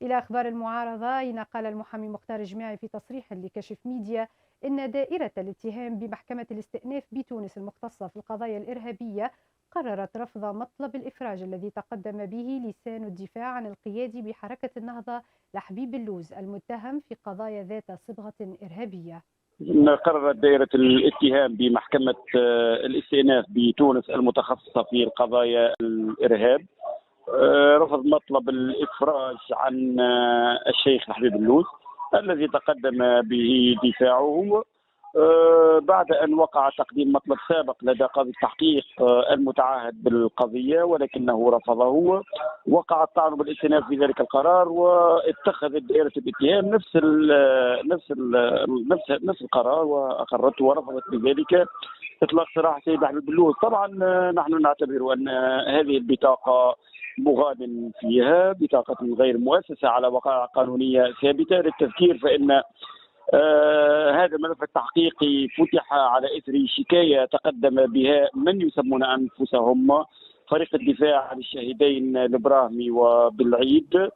إلى أخبار المعارضة، أين قال المحامي مختار جماعي في تصريح لكشف ميديا إن دائرة الاتهام بمحكمة الاستئناف بتونس المختصة في القضايا الإرهابية قررت رفض مطلب الإفراج الذي تقدم به لسان الدفاع عن القيادي بحركة النهضة لحبيب اللوز المتهم في قضايا ذات صبغة إرهابية. قررت دائرة الاتهام بمحكمة الاستئناف بتونس المتخصصة في القضايا الإرهاب رفض مطلب الإفراج عن الشيخ حبيب اللوز الذي تقدم به دفاعه بعد أن وقع تقديم مطلب سابق لدى قاضي التحقيق المتعهد بالقضية، ولكنه رفضه. وقع الطعن بالاستئناف في ذلك القرار، واتخذت دائرة الاتهام نفس القرار وأقرته ورفضت بذلك إطلاق سراح سيد حبيب اللوز. طبعا نحن نعتبر أن هذه البطاقة مغاد فيها، بطاقة غير مؤسسة على وقائع قانونية ثابتة. للتذكير فإن هذا الملف التحقيقي فتح على إثر شكاية تقدم بها من يسمون أنفسهم فريق الدفاع عن الشهيدين البراهمي وبالعيد،